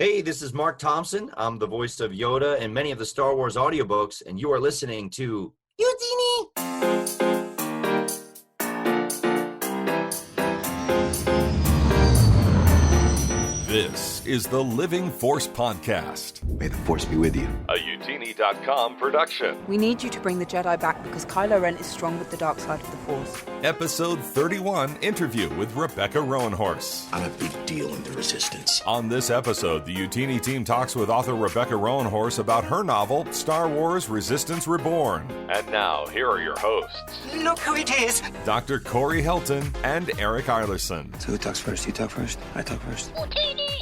Hey, this is Mark Thompson. I'm the voice of Yoda in many of the Star Wars audiobooks, and you are listening to Eugenie. This is the Living Force Podcast. May the Force be with you. A Utini.com production. We need you to bring the Jedi back because Kylo Ren is strong with the dark side of the Force. Episode 31, interview with Rebecca Roanhorse. I'm a big deal in the Resistance. On this episode, the Utini team talks with author Rebecca Roanhorse about her novel, Star Wars Resistance Reborn. And now, here are your hosts. Look who it is! Dr. Corey Helton and Eric Eilerson. So who talks first? You talk first? I talk first.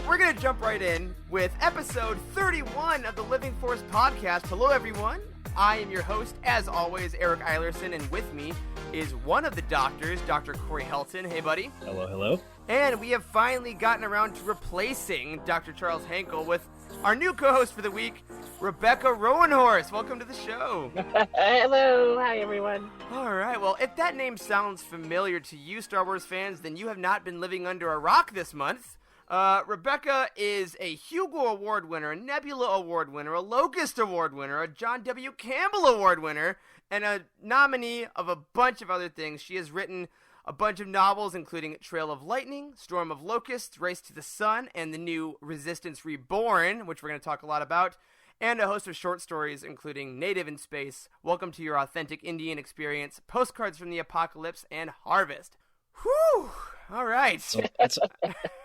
We're going to jump right in with episode 31 of the Living Force Podcast. Hello, everyone. I am your host, as always, Eric Eilerson, and with me is one of the doctors, Dr. Corey Helton. Hey, buddy. Hello, hello. And we have finally gotten around to replacing Dr. Charles Hankel with our new co-host for the week, Rebecca Roanhorse. Welcome to the show. Hello. Hi, everyone. All right. Well, if that name sounds familiar to you, Star Wars fans, then you have not been living under a rock this month. Rebecca is a Hugo Award winner, a Nebula Award winner, a Locust Award winner, a John W. Campbell Award winner, and a nominee of a bunch of other things. She has written a bunch of novels, including Trail of Lightning, Storm of Locusts, Race to the Sun, and the new Resistance Reborn, which we're going to talk a lot about, and a host of short stories, including Native in Space, Welcome to Your Authentic Indian Experience, Postcards from the Apocalypse, and Harvest. Whew! All right.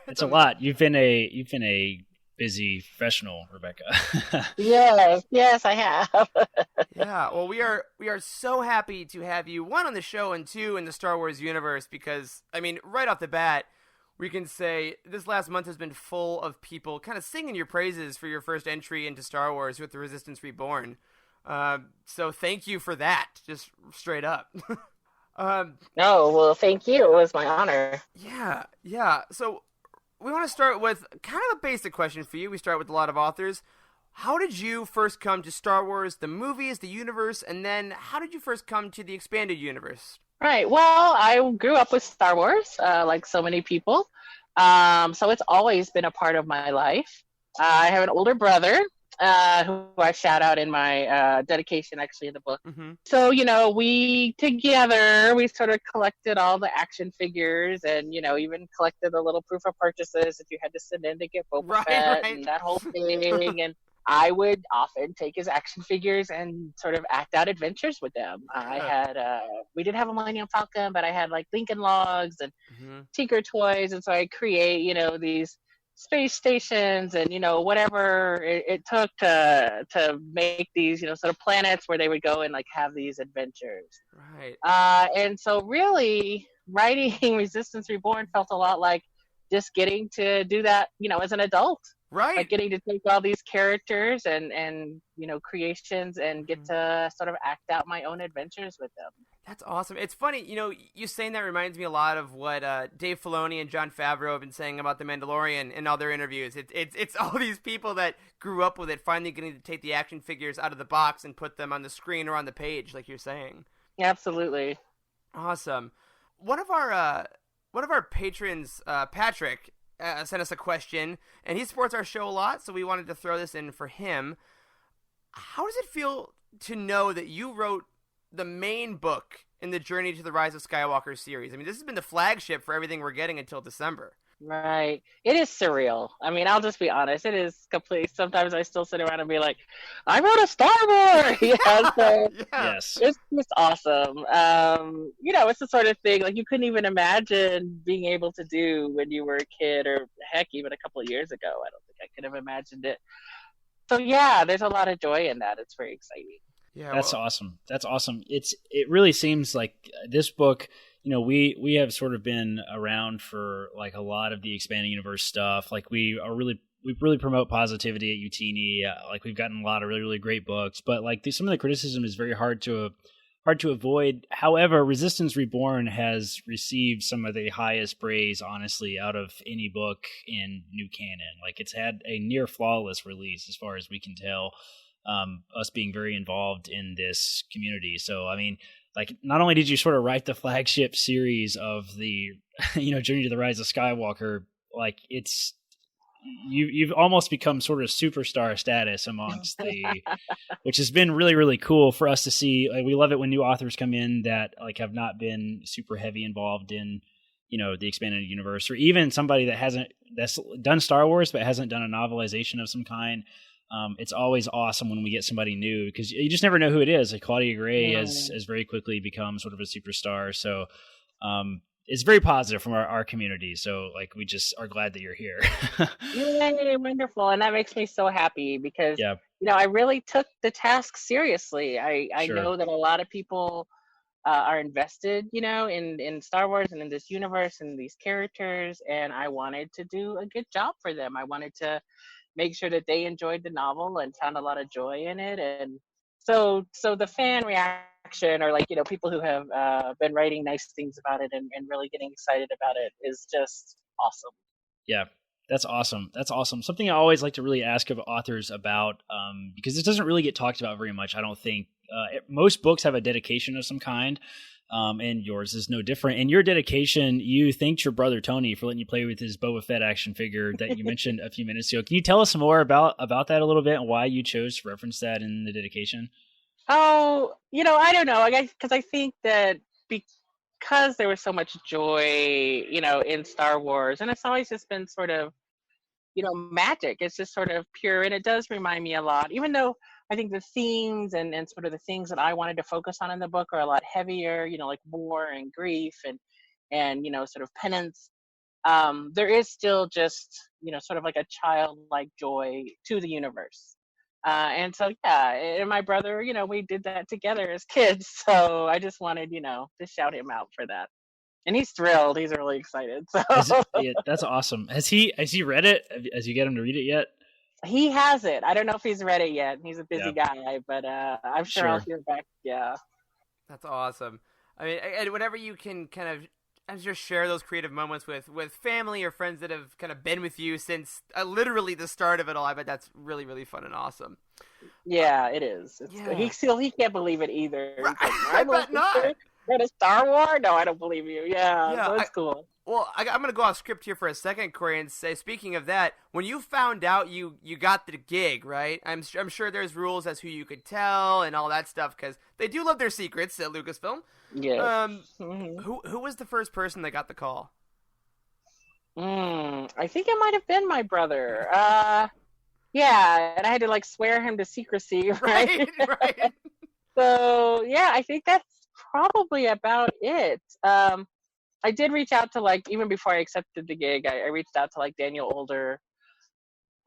It's a lot. You've been a busy professional, Rebecca. Yes, I have. Yeah. Well, we are so happy to have you, one, on the show, and two, in the Star Wars universe, because, I mean, right off the bat, we can say this last month has been full of people kind of singing your praises for your first entry into Star Wars with the Resistance Reborn. So thank you for that, just straight up. Well, thank you. It was my honor. Yeah. So we want to start with kind of a basic question for you. We start with a lot of authors. How did you first come to Star Wars, the movies, the universe, and then how did you first come to the expanded universe? Right. Well, I grew up with Star Wars, like so many people. So it's always been a part of my life. I have an older brother who I shout out in my dedication, actually, in the book. Mm-hmm. So, we together, we sort of collected all the action figures and, even collected the little proof of purchases that you had to send in to get Boba Fett and that whole thing. And I would often take his action figures and sort of act out adventures with them. I had, we didn't have a Millennium Falcon, but I had like Lincoln Logs and Tinker Toys. And so I create, these space stations and whatever it took to make these sort of planets where they would go and like have these adventures, right? And so really writing Resistance Reborn felt a lot like just getting to do that as an adult, right? Like getting to take all these characters and creations and get to sort of act out my own adventures with them. That's awesome. It's funny, you saying that reminds me a lot of what Dave Filoni and Jon Favreau have been saying about The Mandalorian in all their interviews. It's all these people that grew up with it finally getting to take the action figures out of the box and put them on the screen or on the page, like you're saying. Absolutely. Awesome. One of our patrons, Patrick, sent us a question, and he supports our show a lot, so we wanted to throw this in for him. How does it feel to know that you wrote the main book in the Journey to the Rise of Skywalker series? I mean, this has been the flagship for everything we're getting until December. Right. It is surreal. I mean, I'll just be honest. It is complete. Sometimes I still sit around and be like, I wrote a Star Wars! So Yes. It's just awesome. It's the sort of thing like you couldn't even imagine being able to do when you were a kid, or heck, even a couple of years ago. I don't think I could have imagined it. So yeah, there's a lot of joy in that. It's very exciting. Yeah, that's awesome. That's awesome. It really seems like this book, we have sort of been around for like a lot of the expanding universe stuff. Like we really promote positivity at Utini. Like we've gotten a lot of really, really great books, but like some of the criticism is very hard to avoid. However, Resistance Reborn has received some of the highest praise, honestly, out of any book in new canon. Like it's had a near flawless release as far as we can tell. Us being very involved in this community. So, I mean, like, not only did you sort of write the flagship series of the, Journey to the Rise of Skywalker, like, it's you've almost become sort of superstar status amongst which has been really, really cool for us to see. Like, we love it when new authors come in that like have not been super heavy involved in, the expanded universe, or even somebody that's done Star Wars but hasn't done a novelization of some kind. It's always awesome when we get somebody new, because you just never know who it is. Like Claudia Gray has very quickly become sort of a superstar. So it's very positive from our community. So like, we just are glad that you're here. Yay, wonderful. And that makes me so happy because, Yeah. I really took the task seriously. I Sure. know that a lot of people are invested, in Star Wars and in this universe and these characters. And I wanted to do a good job for them. I wanted to make sure that they enjoyed the novel and found a lot of joy in it. And so the fan reaction, or like, people who have been writing nice things about it and really getting excited about it, is just awesome. Yeah, that's awesome. That's awesome. Something I always like to really ask of authors about, because this doesn't really get talked about very much, I don't think. Most books have a dedication of some kind, and yours is no different. In your dedication, you thanked your brother Tony for letting you play with his Boba Fett action figure that you mentioned a few minutes ago. Can you tell us more about that a little bit, and why you chose to reference that in the dedication? Oh, I don't know. I guess because I think that because there was so much joy, in Star Wars, and it's always just been sort of, magic. It's just sort of pure, and it does remind me a lot, even though I think the themes and sort of the things that I wanted to focus on in the book are a lot heavier, like war and grief and sort of penance. There is still just, sort of like a childlike joy to the universe. And so, yeah, and my brother, we did that together as kids. So I just wanted, to shout him out for that. And he's thrilled. He's really excited. So Yeah, that's awesome. Has he read it? Has you get him to read it yet? he has it. I don't know if he's read it yet. He's a busy guy, but I'm sure I'll hear back. Yeah. That's awesome. I mean, and whenever you can kind of just share those creative moments with family or friends that have kind of been with you since literally the start of it all, I bet that's really, really fun and awesome. Yeah, it is. He can't believe it either. Right. Like, I bet not. Read a Star Wars? No, I don't believe you. Yeah, so it's cool. Well, I'm going to go off script here for a second, Corey, and say, speaking of that, when you found out you got the gig, right? I'm sure there's rules as who you could tell and all that stuff, because they do love their secrets at Lucasfilm. Yeah. Who was the first person that got the call? I think it might have been my brother. Yeah, and I had to like swear him to secrecy, right? Right. So yeah, I think that's probably about it. I did reach out to, like, even before I accepted the gig, I reached out to like Daniel Older,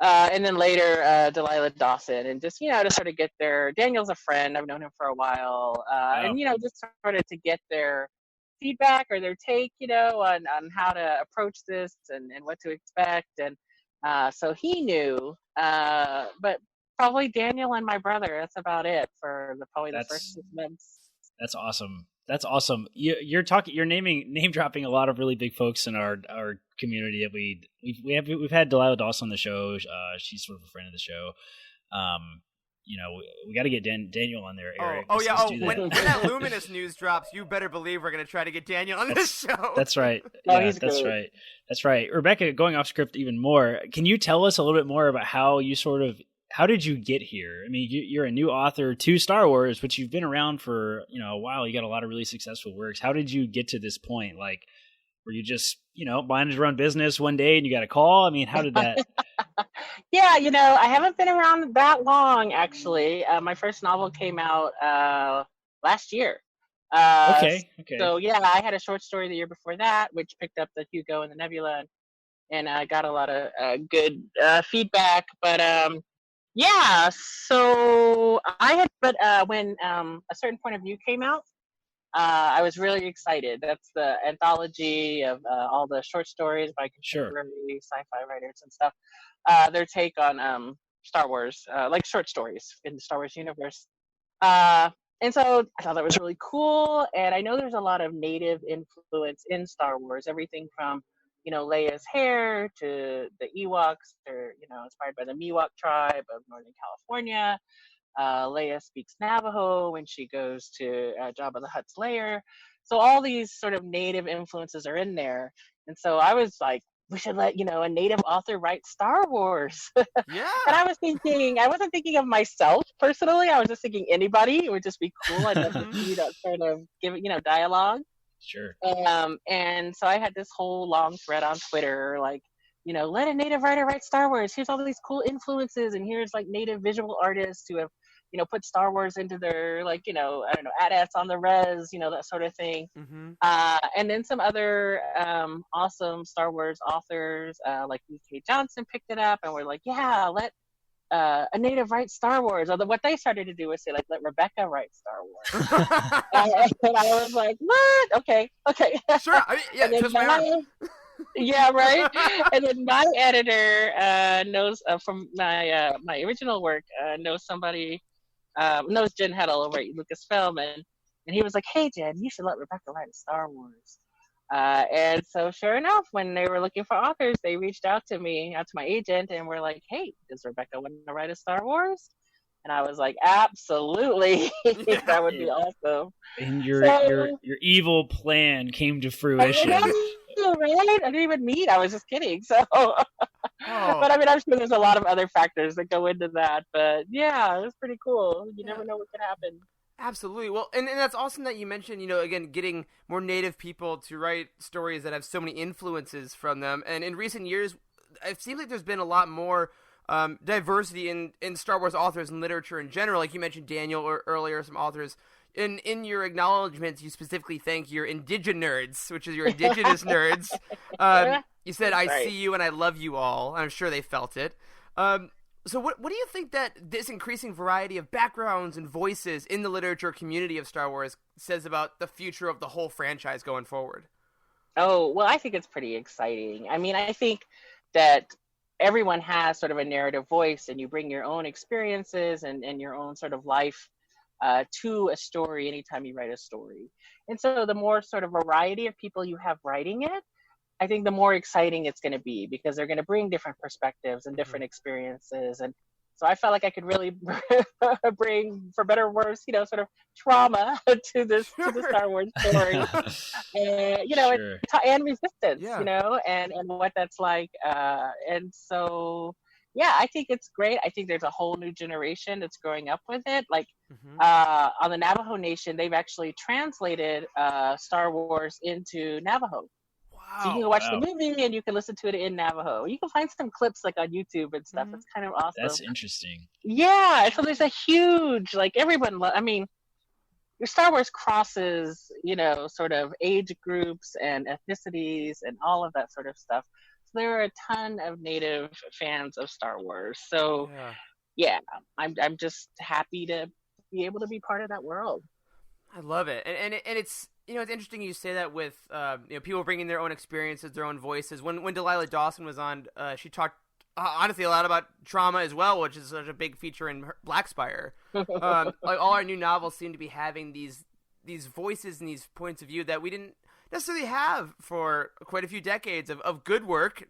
and then later Delilah Dawson, and just to sort of get Daniel's a friend. I've known him for a while, and just sort of to get their feedback or their take, on how to approach this and what to expect, and so he knew, but probably Daniel and my brother. That's about it for probably the first 6 months. That's awesome. That's awesome. You're name dropping a lot of really big folks in our community that we've had Delilah Dawson on the show. She's sort of a friend of the show. We got to get Daniel on there, Eric. When that Luminous news drops, you better believe we're going to try to get Daniel on this show. That's right. He's that's great. right. That's right. Rebecca, going off script even more, can you tell us a little bit more about how did you get here? I mean, you're a new author to Star Wars, but you've been around for a while. You got a lot of really successful works. How did you get to this point? Like, were you just minding your own business one day and you got a call? I mean, how did that? Yeah, I haven't been around that long, actually. My first novel came out last year. Okay. So yeah, I had a short story the year before that, which picked up the Hugo and the Nebula, and I got a lot of good feedback. But yeah, so when A Certain Point of View came out, I was really excited. That's the anthology of all the short stories by contemporary sci-fi writers and stuff. Their take on Star Wars, like short stories in the Star Wars universe. And so I thought that was really cool. And I know there's a lot of native influence in Star Wars, everything from Leia's hair to the Ewoks, or inspired by the Miwok tribe of Northern California. Leia speaks Navajo when she goes to Jabba the Hutt's lair. So all these sort of native influences are in there. And so I was like we should let, a native author write Star Wars. Yeah. And I wasn't thinking of myself personally. I was just thinking anybody. It would just be cool. I'd love to see that sort of dialogue. Sure. And so I had this whole long thread on Twitter, like, let a native writer write Star Wars. Here's all these cool influences, and here's like native visual artists who have, put Star Wars into their, like, I don't know, AT-ATs on the res, that sort of thing. Mm-hmm. And then some other awesome Star Wars authors, like E.K. Johnson picked it up, and we're like, yeah, let a native write Star Wars. Although what they started to do was say, like, let Rebecca write Star Wars. And I was like, what? Okay. Sure. I mean, yeah, just yeah, right. And then my editor knows from my original work, knows somebody, knows Jen Heddle over at Lucasfilm, and he was like, hey, Jen, you should let Rebecca write a Star Wars. And so sure enough, when they were looking for authors, they reached out to my agent, and were like, hey, does Rebecca want to write a Star Wars? And I was like, absolutely. That would be awesome. And your evil plan came to fruition. Right? I didn't even meet. I was just kidding. So, but I mean, I'm sure there's a lot of other factors that go into that. But yeah, it was pretty cool. You never know what could happen. Absolutely. Well, and that's awesome that you mentioned, again, getting more native people to write stories that have so many influences from them. And in recent years, it seems like there's been a lot more diversity in Star Wars authors and literature in general. Like you mentioned Daniel or earlier, some authors. In your acknowledgments, you specifically thank your nerds, which is your indigenous nerds. You said, I see you and I love you all. I'm sure they felt it. So what do you think that this increasing variety of backgrounds and voices in the literature community of Star Wars says about the future of the whole franchise going forward? Oh, well, I think it's pretty exciting. I mean, I think that everyone has sort of a narrative voice, and you bring your own experiences and your own sort of life to a story anytime you write a story. And so the more sort of variety of people you have writing it, I think the more exciting it's going to be, because they're going to bring different perspectives and different experiences. And so I felt like I could really bring, for better or worse, sort of trauma to the Star Wars story, and resistance, and what that's like. And so, yeah, I think it's great. I think there's a whole new generation that's growing up with it. Like on the Navajo Nation, they've actually translated Star Wars into Navajo. Wow, so you can watch the movie and you can listen to it in Navajo. You can find some clips like on YouTube and stuff. It's kind of awesome. That's interesting. Yeah, so there's a huge, like, everyone, I mean, your Star Wars crosses, sort of age groups and ethnicities and all of that sort of stuff. So there are a ton of native fans of Star Wars. So yeah, I'm just happy to be able to be part of that world. I love it. And it's, it's interesting you say that with, people bringing their own experiences, their own voices. When Delilah Dawson was on, she talked, honestly, a lot about trauma as well, which is such a big feature in Black Spire. Like all our new novels seem to be having these voices and these points of view that we didn't necessarily have for quite a few decades of good work,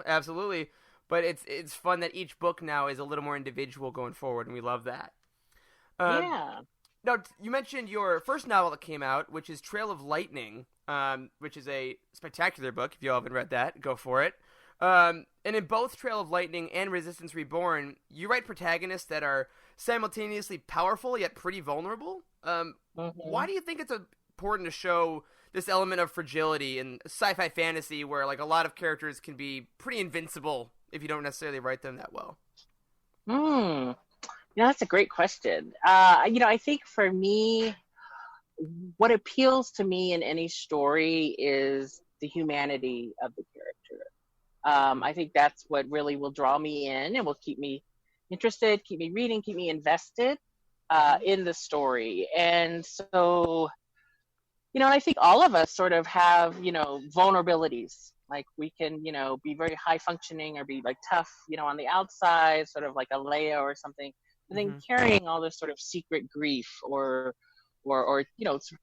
absolutely. But it's fun that each book now is a little more individual going forward, and we love that. Yeah. Now, you mentioned your first novel that came out, which is Trail of Lightning, which is a spectacular book. If you haven't read that, go for it. And in both Trail of Lightning and Resistance Reborn, you write protagonists that are simultaneously powerful yet pretty vulnerable. Why do you think it's important to show this element of fragility in sci-fi fantasy where, like, a lot of characters can be pretty invincible if you don't necessarily write them that well? That's a great question. I think for me, what appeals to me in any story is the humanity of the character. I think that's what really will draw me in and will keep me interested, keep me reading, keep me invested in the story. And so, I think all of us sort of have, vulnerabilities. Like we can, be very high functioning or be like tough, on the outside, sort of like a Leia or something. And then carrying all this sort of secret grief or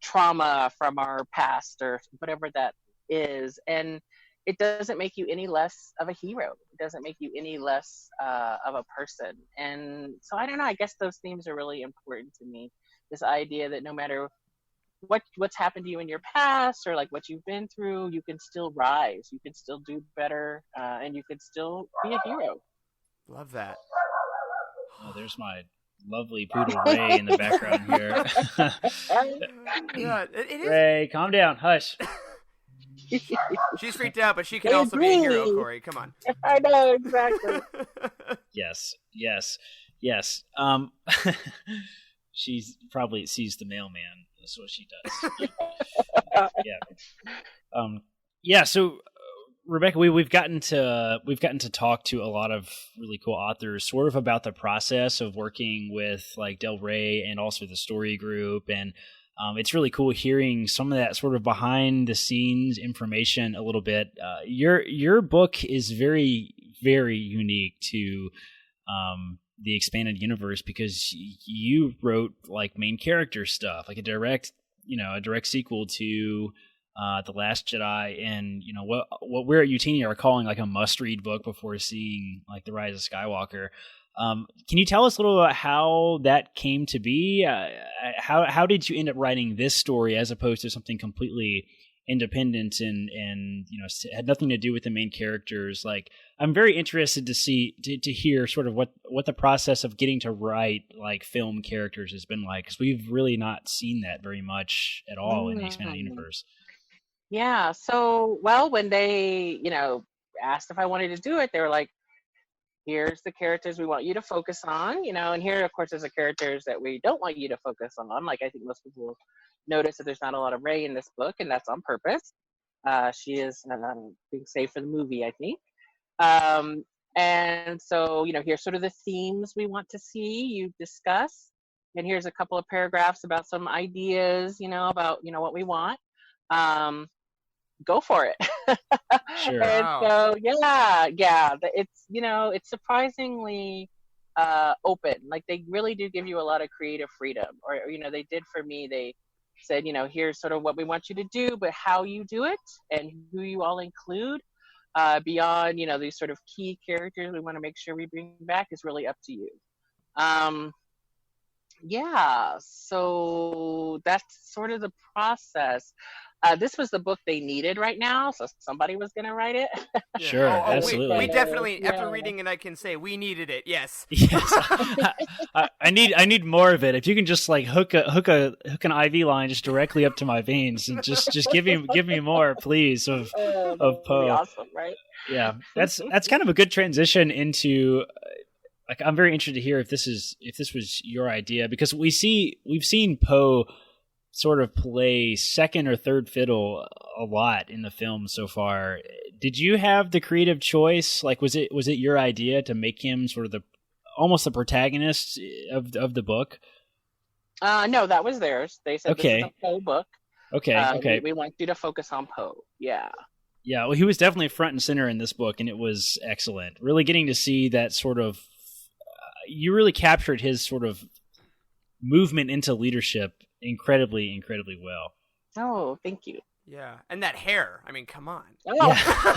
trauma from our past or whatever that is. And it doesn't make you any less of a hero. It doesn't make you any less of a person. And so I don't know, I guess those themes are really important to me. This idea that no matter what's happened to you in your past, or like what you've been through, you can still rise, you can still do better, and you can still be a hero. Love that. Oh, there's my lovely poodle Ray in the background here. Yeah, it is. Ray, calm down. Hush. She's freaked out, but she can also be a hero, Corey. Come on. I know, exactly. Yes. She's probably sees the mailman. That's what she does. Yeah. So, Rebecca, we've gotten to talk to a lot of really cool authors, sort of about the process of working with like Del Rey and also the story group, and it's really cool hearing some of that sort of behind the scenes information a little bit. Your book is very, very unique to the expanded universe because you wrote like main character stuff, like a direct sequel to The Last Jedi, and what we're at Utini are calling like a must-read book before seeing like The Rise of Skywalker. Can you tell us a little about how that came to be? How did you end up writing this story as opposed to something completely independent and had nothing to do with the main characters? Like, I'm very interested to hear sort of what the process of getting to write like film characters has been like, because we've really not seen that very much at all in the expanded universe. Yeah. So, well, when they, asked if I wanted to do it, they were like, here's the characters we want you to focus on, and here, of course, there's the characters that we don't want you to focus on. Like, I think most people will notice that there's not a lot of Rey in this book, and that's on purpose. She is being saved for the movie, I think. And so, here's sort of the themes we want to see you discuss. And here's a couple of paragraphs about some ideas, about, what we want. Go for it. Sure. And Wow. so, yeah, it's surprisingly open. Like, they really do give you a lot of creative freedom, or, they did for me. They said, here's sort of what we want you to do, but how you do it and who you all include beyond, these sort of key characters we want to make sure we bring back is really up to you. So that's sort of the process. This was the book they needed right now, so somebody was going to write it. Sure, absolutely. We definitely, after reading it, I can say we needed it. Yes. Yes. I need more of it. If you can just like hook an IV line just directly up to my veins, and just give me more, please, of Poe. Awesome, right? Yeah, that's kind of a good transition into. Like, I'm very interested to hear if this was your idea, because we've seen Poe sort of play second or third fiddle a lot in the film so far. Did you have the creative choice? Like, was it your idea to make him sort of almost the protagonist of the book? No, that was theirs. They said okay. This is a Poe book. Okay. We want you to focus on Poe. Yeah. Yeah, well, he was definitely front and center in this book, and it was excellent. Really getting to see that sort of you really captured his sort of movement into leadership incredibly, incredibly well. Oh, thank you. Yeah, and that hair. I mean, come on. Oh. Yeah.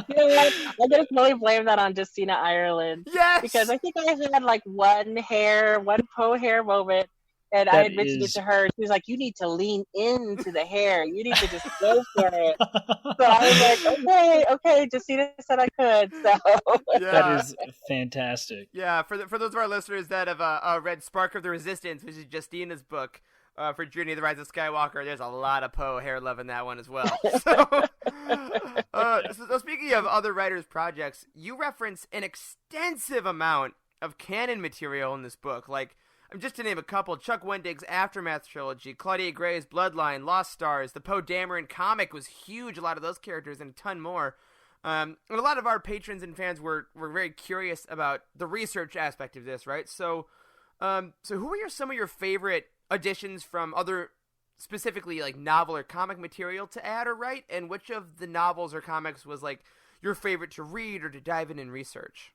You know what? I just really blame that on Justina Ireland. Yes! Because I think I had like one Poe hair moment, and I had mentioned it to her. She was like, you need to lean into the hair. You need to just go for it. So I was like, okay, Justina said I could. So Yeah. That is fantastic. Yeah, for those of our listeners that have read Spark of the Resistance, which is Justina's book for Journey of the Rise of Skywalker, there's a lot of Poe hair love in that one as well. So speaking of other writers' projects, you reference an extensive amount of canon material in this book, like, just to name a couple, Chuck Wendig's Aftermath trilogy, Claudia Gray's Bloodline, Lost Stars, the Poe Dameron comic was huge, a lot of those characters, and a ton more. And a lot of our patrons and fans were very curious about the research aspect of this, right? So who are some of your favorite additions from other, specifically like novel or comic material to add or write? And which of the novels or comics was like your favorite to read or to dive in and research?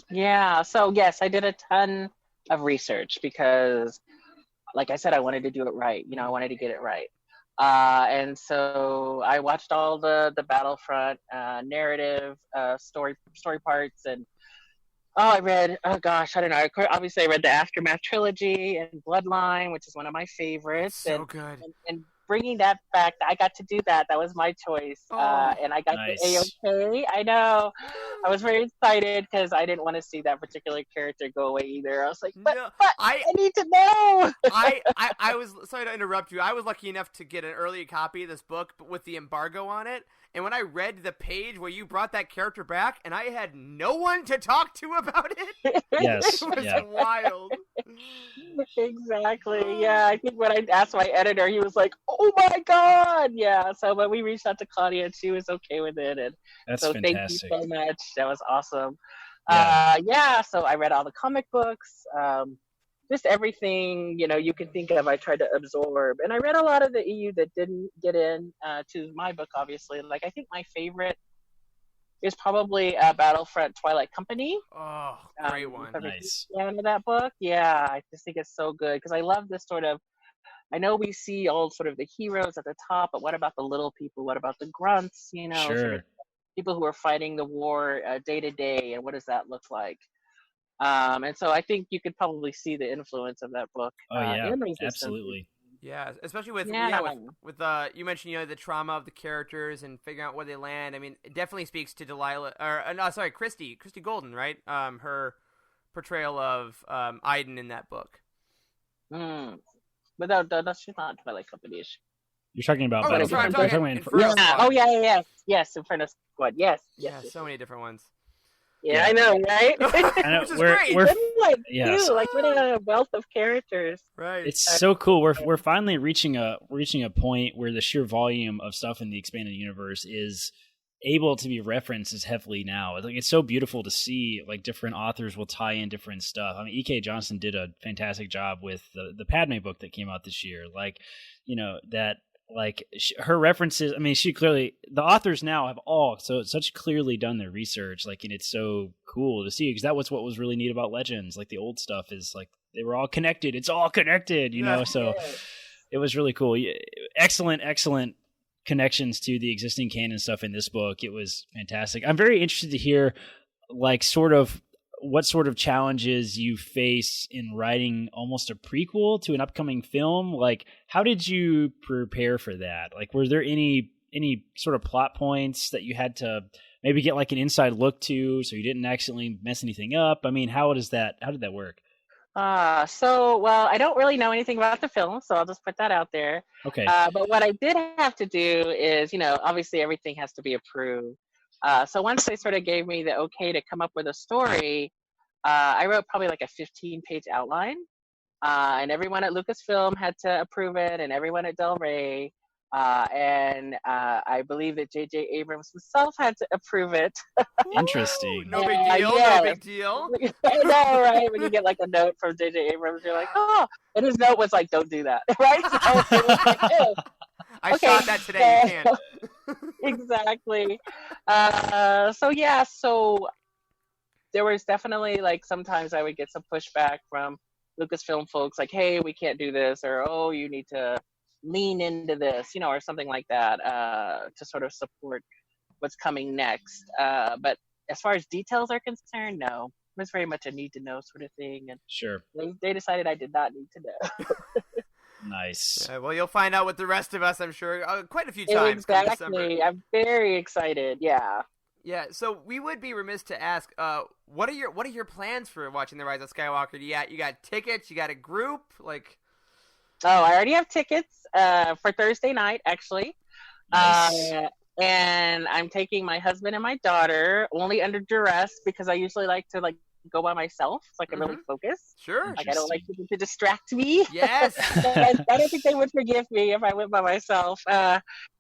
Yeah, so yes, I did a ton of research because, like I said, I wanted to do it right. I wanted to get it right. And so I watched all the Battlefront narrative story parts, and I read, oh gosh, I don't know. Obviously, I read the Aftermath trilogy and Bloodline, which is one of my favorites. So good. And bringing that back, I got to do that. That was my choice. Oh, And I got nice. the A-OK. I know. I was very excited because I didn't want to see that particular character go away either. I was like, but I need to know. I was, sorry to interrupt you. I was lucky enough to get an early copy of this book but with the embargo on it. And when I read the page where you brought that character back, and I had no one to talk to about it, Yes, it was yeah. wild. Exactly. Yeah, I think when I asked my editor, he was like, "Oh my god!" Yeah. So when we reached out to Claudia, and she was okay with it, and That's so fantastic. thank you so much. That was awesome. Yeah. So I read all the comic books. Just everything you can think of, I tried to absorb, and I read a lot of the EU that didn't get in to my book. Obviously, like I think my favorite is probably Battlefront Twilight Company. Oh, great one. Nice. Fan of that book, yeah, I just think it's so good because I love this sort of. I know we see all sort of the heroes at the top, but what about the little people? What about the grunts? Sure. Sort of people who are fighting the war day to day, and what does that look like? And so I think you could probably see the influence of that book. Oh yeah, in Resistance. absolutely. Yeah, especially with with you mentioned the trauma of the characters and figuring out where they land. I mean, it definitely speaks to Christy Golden, right? Her portrayal of Iden in that book. But no, she's not Twilight Company. You're talking about Inferno Squad. Yes, Inferno Squad. Yes. So many different ones. Yeah, I know, right? I know. Which is great. What a wealth of characters. Right. It's so cool. We're finally reaching a point where the sheer volume of stuff in the expanded universe is able to be referenced as heavily now. Like it's so beautiful to see. Like different authors will tie in different stuff. I mean, E.K. Johnston did a fantastic job with the Padme book that came out this year. Like, that. Like her references, I mean, the authors now have all such clearly done their research, like, and it's so cool to see because that was what was really neat about Legends. Like the old stuff is like they were all connected. It's all connected, So it was really cool. Excellent connections to the existing canon stuff in this book. It was fantastic. I'm very interested to hear, like, what sort of challenges you face in writing almost a prequel to an upcoming film. Like, how did you prepare for that? Like, were there any sort of plot points that you had to maybe get like an inside look to so you didn't accidentally mess anything up? I mean, how did that work? Well, I don't really know anything about the film, so I'll just put that out there. Okay. But what I did have to do is, obviously everything has to be approved. So once they sort of gave me the okay to come up with a story, I wrote probably like a 15-page outline, and everyone at Lucasfilm had to approve it, and everyone at Del Rey, and I believe that J.J. Abrams himself had to approve it. Interesting. No big deal. No big deal. I know, right? When you get like a note from J.J. Abrams, you're like, oh, and his note was like, don't do that, right? So it was like, oh. I shot that today. You can't. Exactly. So there was definitely like sometimes I would get some pushback from Lucasfilm folks, like, "Hey, we can't do this," or "Oh, you need to lean into this," or something like that, to sort of support what's coming next. But as far as details are concerned, no. It was very much a need to know sort of thing, and sure, they decided I did not need to know. Nice. Well, you'll find out with the rest of us, I'm sure, quite a few times. Exactly. I'm very excited. Yeah. Yeah. So we would be remiss to ask, what are your plans for watching The Rise of Skywalker? You got tickets? You got a group? Like? Oh, I already have tickets for Thursday night, actually. Nice. And I'm taking my husband and my daughter, only under duress, because I usually like to go by myself so I can really focus. Sure. Like I don't like people to distract me. Yes. I don't think they would forgive me if I went by myself.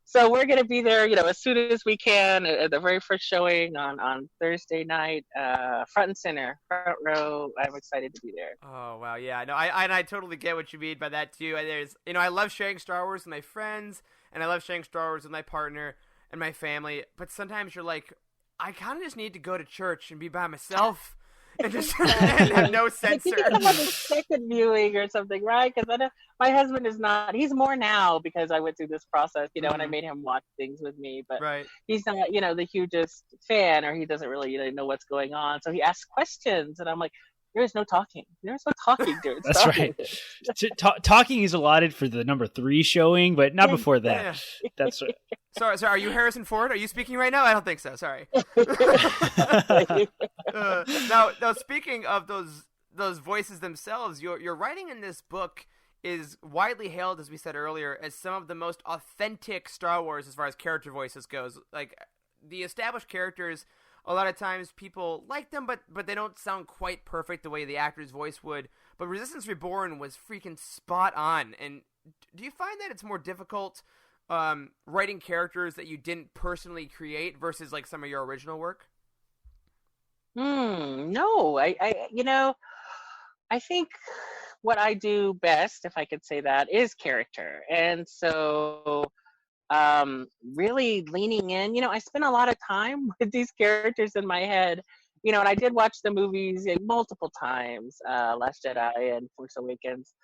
So we're going to be there, as soon as we can at the very first showing on Thursday night, front and center, front row. I'm excited to be there. Oh, wow. Yeah, no, I totally get what you mean by that too. I love sharing Star Wars with my friends, and I love sharing Star Wars with my partner and my family. But sometimes you're like, I kind of just need to go to church and be by myself. and just and have no I censor. think it's on the second viewing or something, right? Because I know my husband is not. He's more now because I went through this process, and I made him watch things with me. But Right. he's not, the hugest fan, or he doesn't really, know what's going on. So he asks questions, and I'm like, there is no talking. There's no talking during That's Star right. Wars. Talking is allotted for the number 3 showing, but not before that. Yeah. That's Sorry, are you Harrison Ford? Are you speaking right now? I don't think so. Sorry. Now, speaking of those voices themselves, your writing in this book is widely hailed, as we said earlier, as some of the most authentic Star Wars as far as character voices goes. Like, the established characters, a lot of times people like them, but they don't sound quite perfect the way the actor's voice would. But Resistance Reborn was freaking spot on. And do you find that it's more difficult writing characters that you didn't personally create versus like some of your original work? No, I think what I do best, if I could say that, is character. And so really leaning in, I spent a lot of time with these characters in my head, and I did watch the movies multiple times, Last Jedi and Force Awakens.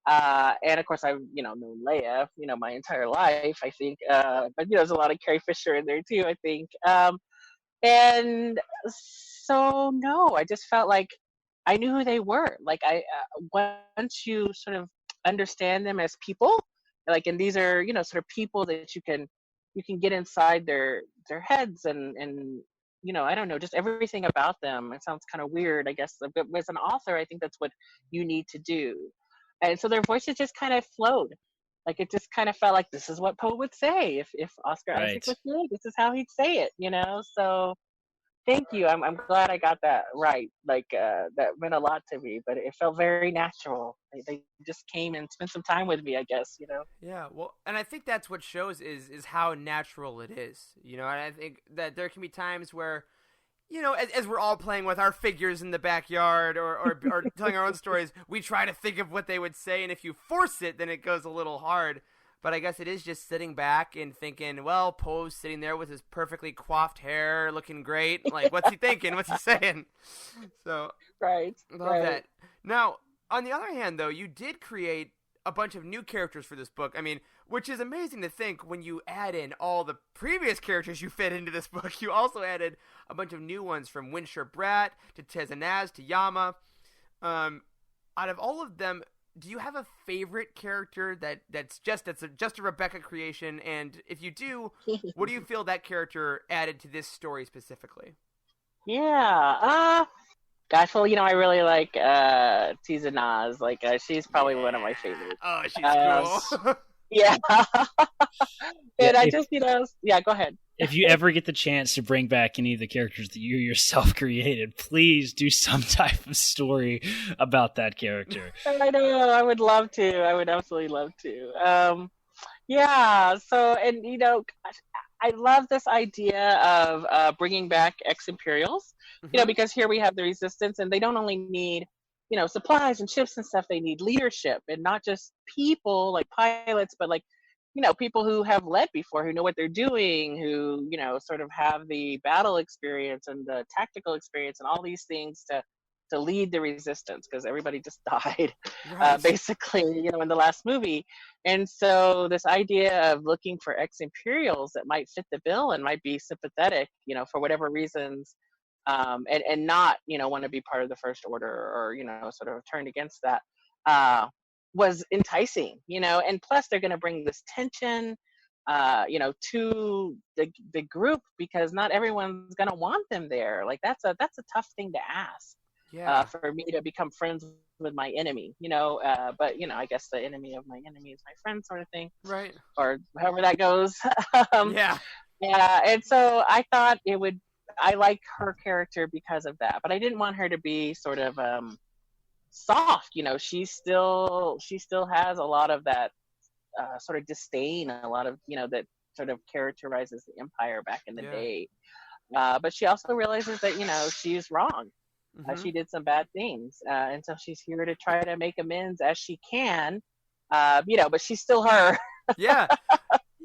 And of course I've, known Leia, my entire life, I think, but there's a lot of Carrie Fisher in there too, I think. And so, no, I just felt like I knew who they were. Like once you sort of understand them as people, like, and these are, sort of people that you can get inside their heads and, I don't know, just everything about them. It sounds kind of weird, I guess, but as an author, I think that's what you need to do. And so their voices just kind of flowed. Like, it just kind of felt like this is what Poe would say if Oscar Isaac was here. This is how he'd say it, So thank you. I'm glad I got that right. Like, that meant a lot to me, but it felt very natural. They just came and spent some time with me, I guess, Yeah, well, and I think that's what shows is how natural it is, and I think that there can be times where, as we're all playing with our figures in the backyard or telling our own stories, we try to think of what they would say, and if you force it, then it goes a little hard. But I guess it is just sitting back and thinking, well, Poe's sitting there with his perfectly coiffed hair, looking great. Like, what's he thinking? What's he saying? So, right. Love that. Now, on the other hand, though, you did create a bunch of new characters for this book. I mean, which is amazing to think when you add in all the previous characters you fit into this book. You also added a bunch of new ones, from Winshire Brat to Tezanaz to Yama. Out of all of them, do you have a favorite character that's just a Rebecca creation? And if you do, what do you feel that character added to this story specifically? Yeah. Gosh, well, I really like Tezanaz. Like, she's probably one of my favorites. Oh, she's cool. Yeah. And I just, yeah, go ahead. If you ever get the chance to bring back any of the characters that you yourself created, please do some type of story about that character. I know. I would love to. I would absolutely love to. Yeah. So, and, gosh, I love this idea of bringing back ex-Imperials, because here we have the Resistance, and they don't only need, supplies and ships and stuff. They need leadership, and not just people like pilots, but like, people who have led before, who know what they're doing, who, sort of have the battle experience and the tactical experience and all these things to lead the Resistance, because everybody just died, Right. basically, in the last movie. And so this idea of looking for ex-Imperials that might fit the bill and might be sympathetic, for whatever reasons, and not, want to be part of the First Order, or, sort of turned against that, was enticing, and plus they're going to bring this tension, to the group, because not everyone's going to want them there. Like, that's a tough thing to ask. Yeah. For me to become friends with my enemy, but I guess the enemy of my enemy is my friend, sort of thing, Right. or however that goes. Yeah. And so I thought I like her character because of that, but I didn't want her to be sort of soft. She still has a lot of that sort of disdain, a lot of that sort of characterizes the Empire back in the day. But she also realizes that she's wrong. She did some bad things, and so she's here to try to make amends as she can. But she's still her. Yeah.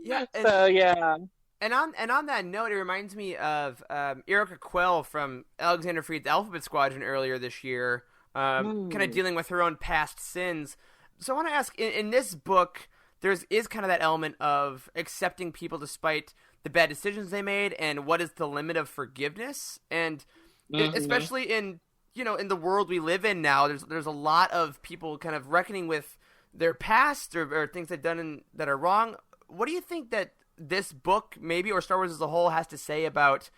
Yeah. So yeah. And on that note, it reminds me of Erica Quell from Alexander Freed's Alphabet Squadron earlier this year, kind of dealing with her own past sins. So I want to ask, in this book, is kind of that element of accepting people despite the bad decisions they made, and what is the limit of forgiveness? And especially in the world we live in now, there's a lot of people kind of reckoning with their past or things they've done that are wrong. What do you think that this book, maybe, or Star Wars as a whole, has to say about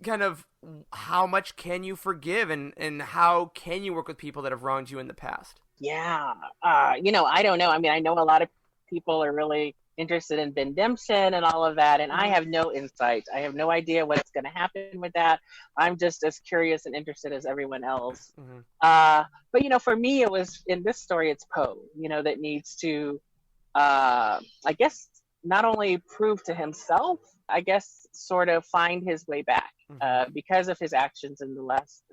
kind of how much can you forgive and how can you work with people that have wronged you in the past? Yeah. I don't know. I mean, I know a lot of people are really interested in redemption and all of that, and I have no insight. I have no idea what's going to happen with that. I'm just as curious and interested as everyone else. But for me, it was, in this story, it's Poe, that needs to, I guess, not only prove to himself, I guess, sort of find his way back because of his actions in The Last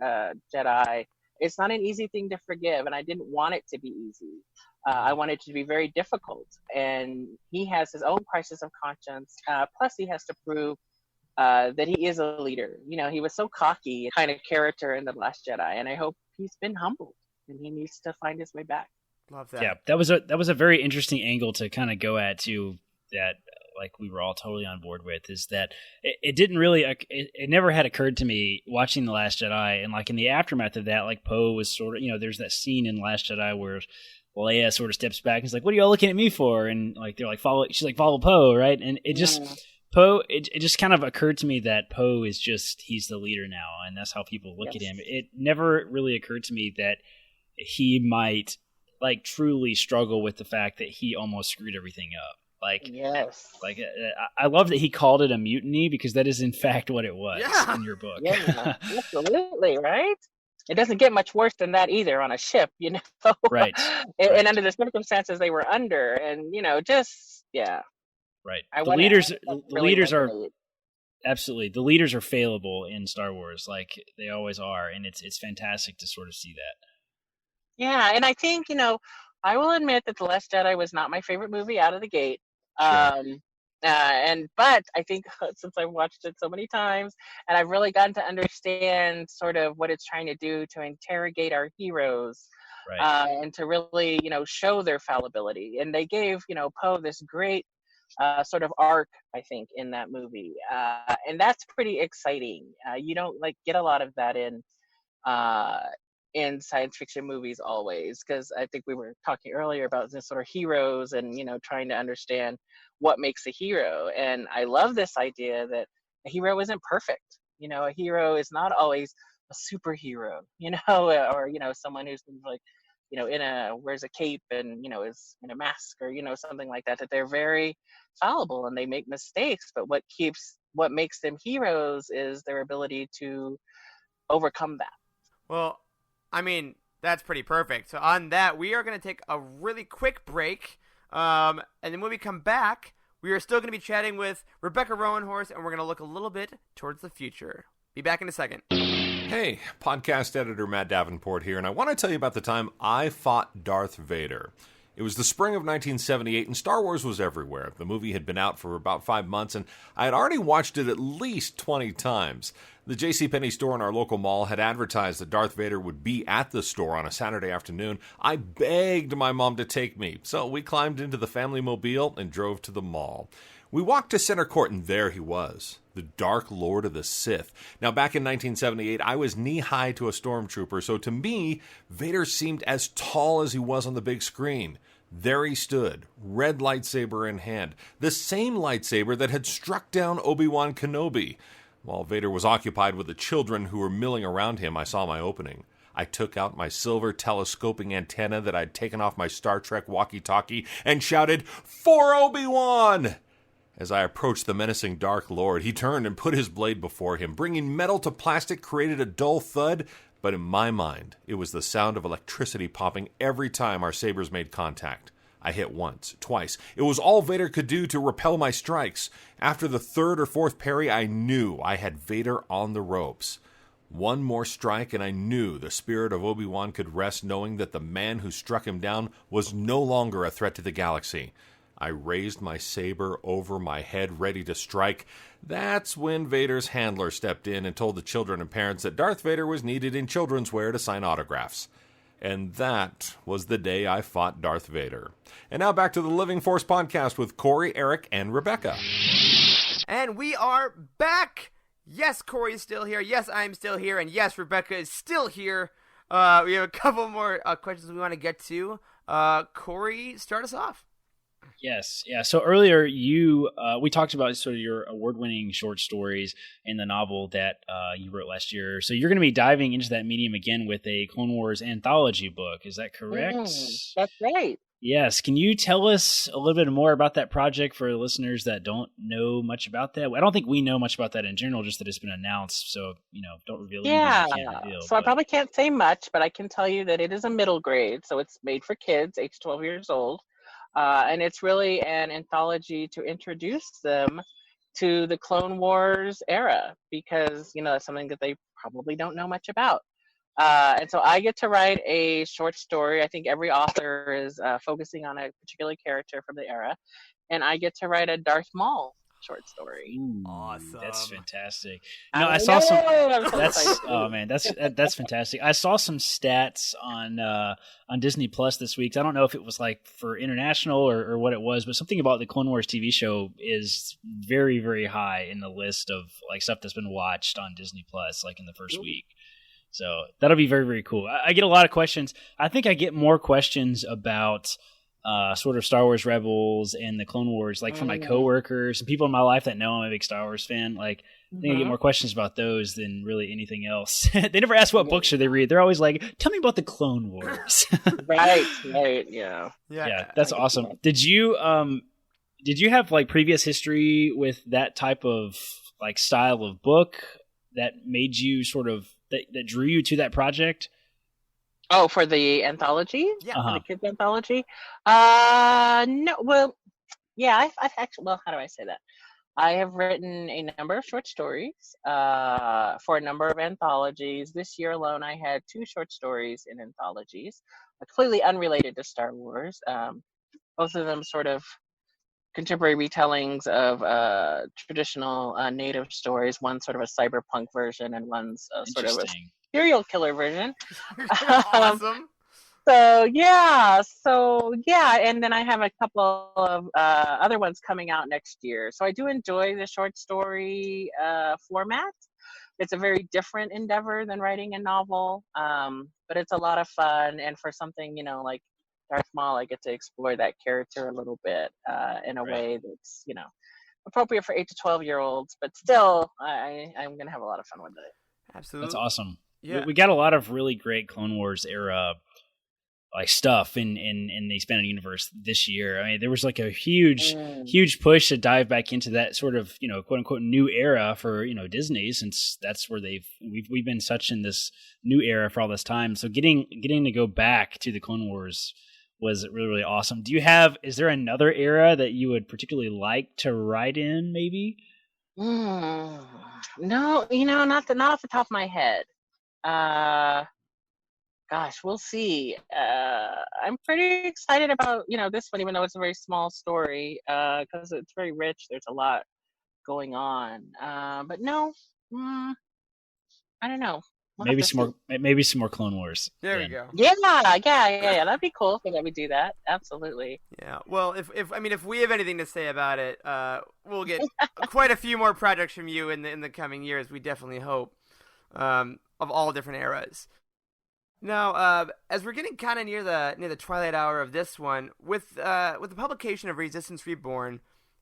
Jedi. It's not an easy thing to forgive, and I didn't want it to be easy. I wanted it to be very difficult, and he has his own crisis of conscience. Plus, he has to prove that he is a leader. He was so cocky kind of character in The Last Jedi, and I hope he's been humbled, and he needs to find his way back. Love that. Yeah, that was a very interesting angle to kind of go at too. That like we were all totally on board with, is that it didn't really it never had occurred to me watching The Last Jedi, and like in the aftermath of that, like Poe was sort of, there's that scene in Last Jedi where Leia sort of steps back and is like, "What are y'all looking at me for?" And like they're like, she's like, "Follow Poe," right? And it just Poe, it just kind of occurred to me that Poe is he's the leader now, and that's how people look at him. It never really occurred to me that he might like truly struggle with the fact that he almost screwed everything up. I love that he called it a mutiny, because that is in fact what it was in your book. Yeah, absolutely, right? It doesn't get much worse than that either on a ship, Right. And under the circumstances they were under, and Right. The leaders are absolutely, the leaders are failable in Star Wars, like they always are, and it's fantastic to sort of see that. Yeah, and I think I will admit that The Last Jedi was not my favorite movie out of the gate. Sure. But I think since I've watched it so many times, and I've really gotten to understand sort of what it's trying to do to interrogate our heroes, and to really, show their fallibility. And they gave, Poe this great sort of arc, I think, in that movie. And that's pretty exciting. You don't get a lot of that in science fiction movies always, because I think we were talking earlier about this sort of heroes and trying to understand what makes a hero. And I love this idea that a hero isn't perfect. A hero is not always a superhero, or someone who's like wears a cape and is in a mask, or something like that. That they're very fallible and they make mistakes, but what makes them heroes is their ability to overcome that. Well, I mean, that's pretty perfect. So on that, we are going to take a really quick break. And then when we come back, we are still going to be chatting with Rebecca Roanhorse, and we're going to look a little bit towards the future. Be back in a second. Hey, podcast editor Matt Davenport here, and I want to tell you about the time I fought Darth Vader. It was the spring of 1978, and Star Wars was everywhere. The movie had been out for about 5 months, and I had already watched it at least 20 times. The JCPenney store in our local mall had advertised that Darth Vader would be at the store on a Saturday afternoon. I begged my mom to take me, so we climbed into the family mobile and drove to the mall. We walked to center court, and there he was, the Dark Lord of the Sith. Now, back in 1978, I was knee-high to a stormtrooper, so to me, Vader seemed as tall as he was on the big screen. There he stood, red lightsaber in hand, the same lightsaber that had struck down Obi-Wan Kenobi. While Vader was occupied with the children who were milling around him, I saw my opening. I took out my silver telescoping antenna that I'd taken off my Star Trek walkie-talkie and shouted, "For Obi-Wan!" As I approached the menacing Dark Lord, he turned and put his blade before him. Bringing metal to plastic created a dull thud, but in my mind, it was the sound of electricity popping every time our sabers made contact. I hit once, twice. It was all Vader could do to repel my strikes. After the third or fourth parry, I knew I had Vader on the ropes. One more strike, and I knew the spirit of Obi-Wan could rest, knowing that the man who struck him down was no longer a threat to the galaxy. I raised my saber over my head, ready to strike. That's when Vader's handler stepped in and told the children and parents that Darth Vader was needed in children's wear to sign autographs. And that was the day I fought Darth Vader. And now back to the Living Force podcast with Corey, Eric, and Rebecca. And we are back! Yes, Corey is still here. Yes, I'm still here. And yes, Rebecca is still here. We have a couple more questions we want to get to. Corey, start us off. Yes, yeah. So earlier, we talked about sort of your award-winning short stories in the novel that you wrote last year. So you're going to be diving into that medium again with a Clone Wars anthology book. Is that correct? That's right. Yes. Can you tell us a little bit more about that project for listeners that don't know much about that? I don't think we know much about that in general, just that it's been announced. So, don't reveal anything you can't reveal. I probably can't say much, but I can tell you that it is a middle grade. So it's made for kids, age 12 years old. And it's really an anthology to introduce them to the Clone Wars era because, that's something that they probably don't know much about. And so I get to write a short story. I think every author is focusing on a particular character from the era. And I get to write a Darth Maul short story. Ooh, awesome. That's fantastic. I saw some. That's fantastic. I saw some stats on Disney Plus this week. I don't know if it was like for international or what it was, but something about the Clone Wars TV show is very, very high in the list of like stuff that's been watched on Disney Plus, like in the first week. So that'll be very, very cool. I get a lot of questions. I think I get more questions about sort of Star Wars Rebels and the Clone Wars, like from my coworkers and people in my life that know I'm a big Star Wars fan. Like, I think I get more questions about those than really anything else. They never ask what books should they read. They're always like, "Tell me about the Clone Wars." Right, yeah. Yeah, that's awesome. Did you have like previous history with that type of like style of book that made you sort of that drew you to that project? Oh, for the anthology? Yeah. For the kids' anthology? No, well, yeah, I've actually, well, how do I say that? I have written a number of short stories for a number of anthologies. This year alone, I had 2 short stories in anthologies, completely unrelated to Star Wars. Both of them sort of contemporary retellings of traditional native stories. One sort of a cyberpunk version, and one's sort of a serial killer version. Awesome. So yeah, and then I have a couple of other ones coming out next year. So I do enjoy the short story format. It's a very different endeavor than writing a novel, but it's a lot of fun. And for something, like Darth Maul, I get to explore that character a little bit in a way that's, appropriate for 8 to 12-year-olds, but still, I'm going to have a lot of fun with it. Absolutely. That's awesome. Yeah. We got a lot of really great Clone Wars era like stuff in the expanded universe this year. I mean, there was like a huge push to dive back into that sort of, quote unquote new era for, Disney, since that's where we've been such in this new era for all this time. So getting to go back to the Clone Wars was really, really awesome. Is there another era that you would particularly like to write in, maybe? No, not off the top of my head. Gosh, we'll see. I'm pretty excited about, this one, even though it's a very small story, because it's very rich. There's a lot going on. But no, I don't know. Maybe some more Clone Wars. There we go. Yeah. That'd be cool if we do that. Absolutely. Yeah. Well, if we have anything to say about it, we'll get quite a few more projects from you in the coming years. We definitely hope, of all different eras. Now, as we're getting kind of near the twilight hour of this one, with the publication of Resistance Reborn,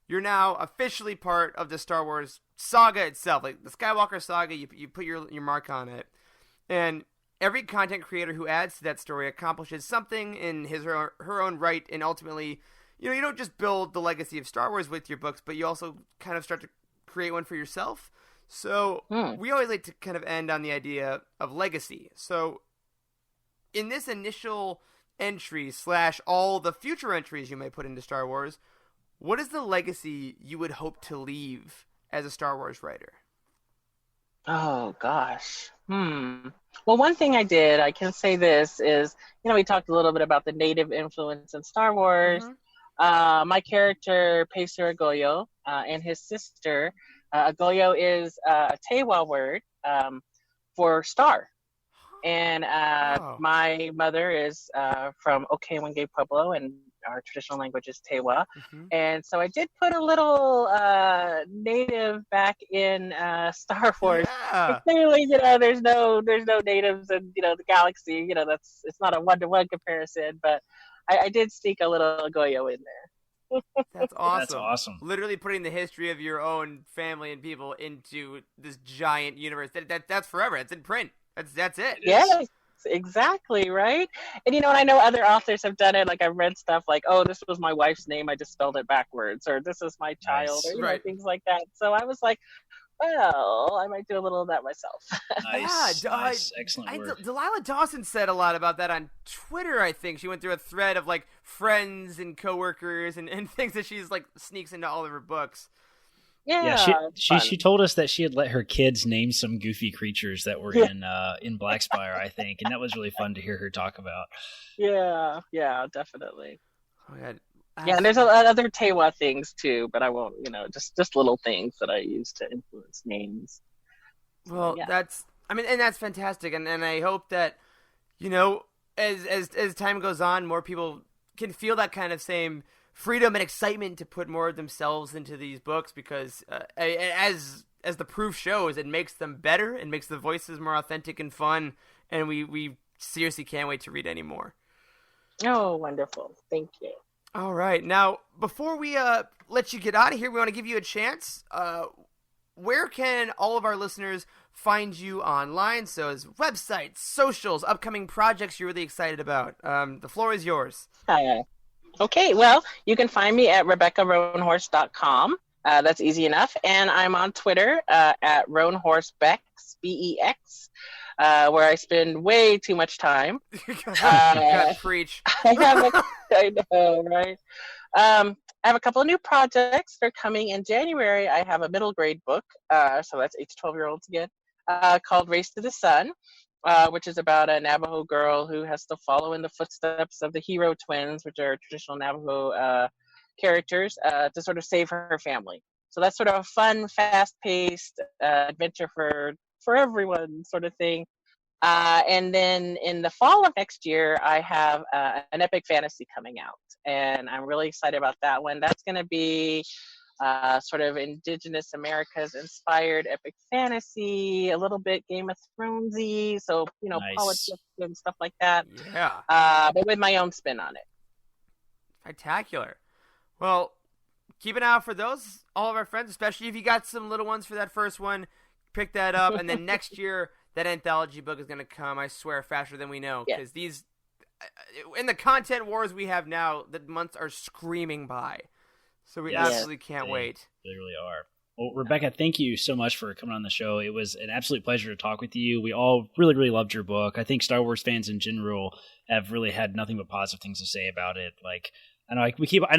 you're now officially part of the Star Wars saga itself, like the Skywalker saga. You put your mark on it, and every content creator who adds to that story accomplishes something in his or her own right, and ultimately, you don't just build the legacy of Star Wars with your books, but you also kind of start to create one for yourself. So we always like to kind of end on the idea of legacy. So in this initial entry / all the future entries you may put into Star Wars, what is the legacy you would hope to leave as a Star Wars writer? Oh, gosh. Well, one thing I can say this is, we talked a little bit about the native influence in Star Wars. My character, Peso Agoyo, and his sister, Agoyo is a Tewa word for star. And Oh. my mother is from Okewenge Pueblo, and our traditional language is Tewa. Mhm. And so I did put a little native back in Star Wars. Yeah. But clearly, there's no natives in the galaxy. It's not a 1-to-1 comparison, but I did sneak a little Goyo in there. That's awesome. That's awesome. Literally putting the history of your own family and people into this giant universe. That's forever. It's in print. That's it. Yes, exactly, right? And I know other authors have done it. Like I've read stuff like, oh, this was my wife's name, I just spelled it backwards, or this is my child, Nice. or Right. things like that. So I was like, well, I might do a little of that myself. Nice, Yeah, nice. Excellent work. Delilah Dawson said a lot about that on Twitter, I think. She went through a thread of, like, friends and coworkers and things that she's, like, sneaks into all of her books. Yeah, she told us that she had let her kids name some goofy creatures that were in Blackspire, I think, and that was really fun to hear her talk about. Yeah, definitely. Oh, yeah. Yeah, and there's other Tewa things too, but I won't, just little things that I use to influence names. Well, yeah. that's fantastic, and I hope that, as time goes on, more people can feel that kind of same freedom and excitement to put more of themselves into these books, because as the proof shows, it makes them better, it makes the voices more authentic and fun, and we seriously can't wait to read any more. Oh, wonderful. Thank you. All right. Now, before we let you get out of here, we want to give you a chance. Where can all of our listeners find you online? So as websites, socials, upcoming projects you're really excited about. The floor is yours. Okay, well, you can find me at RebeccaRoanhorse.com. That's easy enough. And I'm on Twitter at RoanhorseBex, BEX, where I spend way too much time. God, preach. I know, right? I have a couple of new projects. They're coming in January. I have a middle grade book, so that's 8 to 12-year-olds again, called Race to the Sun, which is about a Navajo girl who has to follow in the footsteps of the hero twins, which are traditional Navajo characters, to sort of save her family. So that's sort of a fun, fast-paced adventure for everyone sort of thing. And then in the fall of next year, I have an epic fantasy coming out, and I'm really excited about that one. That's going to be sort of Indigenous Americas inspired epic fantasy, a little bit Game of Thronesy, so Nice. politics and stuff like that. Yeah. But with my own spin on it. Spectacular. Well, keep an eye out for those, all of our friends, especially if you got some little ones for that first one. Pick that up, and then next year, that anthology book is going to come, I swear, faster than we know. Because these, in the content wars we have now, the months are screaming by. So we absolutely can't wait. They really are. Well, Rebecca, thank you so much for coming on the show. It was an absolute pleasure to talk with you. We all really, really loved your book. I think Star Wars fans in general have really had nothing but positive things to say about it. Like, I know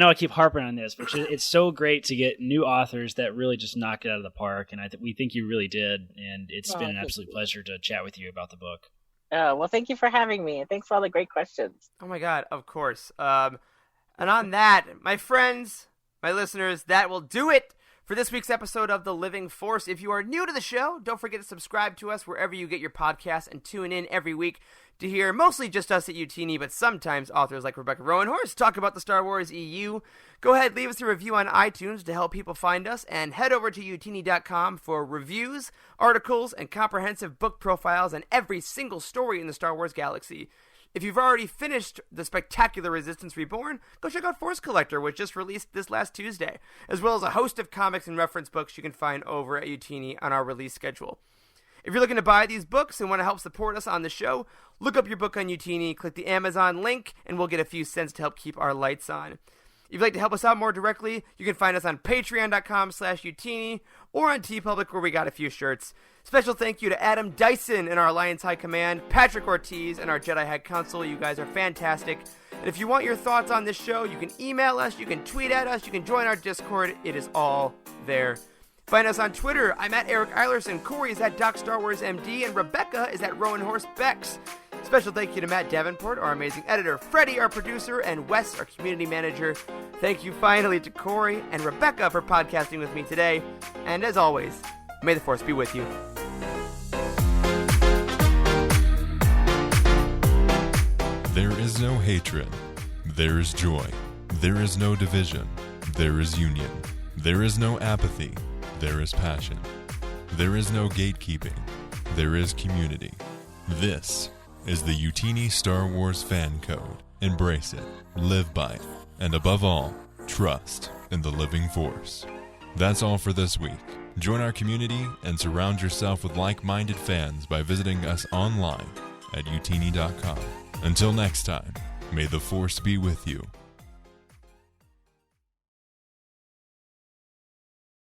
I keep harping on this, but it's so great to get new authors that really just knock it out of the park, and we think you really did. And it's been an absolute pleasure to chat with you about the book. Well, thank you for having me, and thanks for all the great questions. Oh my God, of course. And on that, my friends, my listeners, that will do it for this week's episode of The Living Force. If you are new to the show, don't forget to subscribe to us wherever you get your podcasts, and tune in every week to hear mostly just us at UTini, but sometimes authors like Rebecca Roanhorse talk about the Star Wars EU. Go ahead, leave us a review on iTunes to help people find us, and head over to utini.com for reviews, articles, and comprehensive book profiles on every single story in the Star Wars galaxy. If you've already finished the spectacular Resistance Reborn, go check out Force Collector, which just released this last Tuesday, as well as a host of comics and reference books you can find over at Utini on our release schedule. If you're looking to buy these books and want to help support us on the show, look up your book on Utini, click the Amazon link, and we'll get a few cents to help keep our lights on. If you'd like to help us out more directly, you can find us on patreon.com/Utini or on TeePublic, where we got a few shirts. Special thank you to Adam Dyson in our Alliance High Command, Patrick Ortiz in our Jedi High Council. You guys are fantastic. And if you want your thoughts on this show, you can email us, you can tweet at us, you can join our Discord. It is all there. Find us on Twitter. I'm at Eric Eilerson, Corey is at Doc Star Wars MD, and Rebecca is at Roanhorse Bex. Special thank you to Matt Davenport, our amazing editor, Freddie, our producer, and Wes, our community manager. Thank you finally to Corey and Rebecca for podcasting with me today. And as always, may the Force be with you. There is no hatred. There is joy. There is no division. There is union. There is no apathy. There is passion. There is no gatekeeping. There is community. This is the Utini Star Wars Fan Code. Embrace it, live by it, and above all, trust in the living Force. That's all for this week. Join our community and surround yourself with like-minded fans by visiting us online at utini.com. Until next time, may the Force be with you.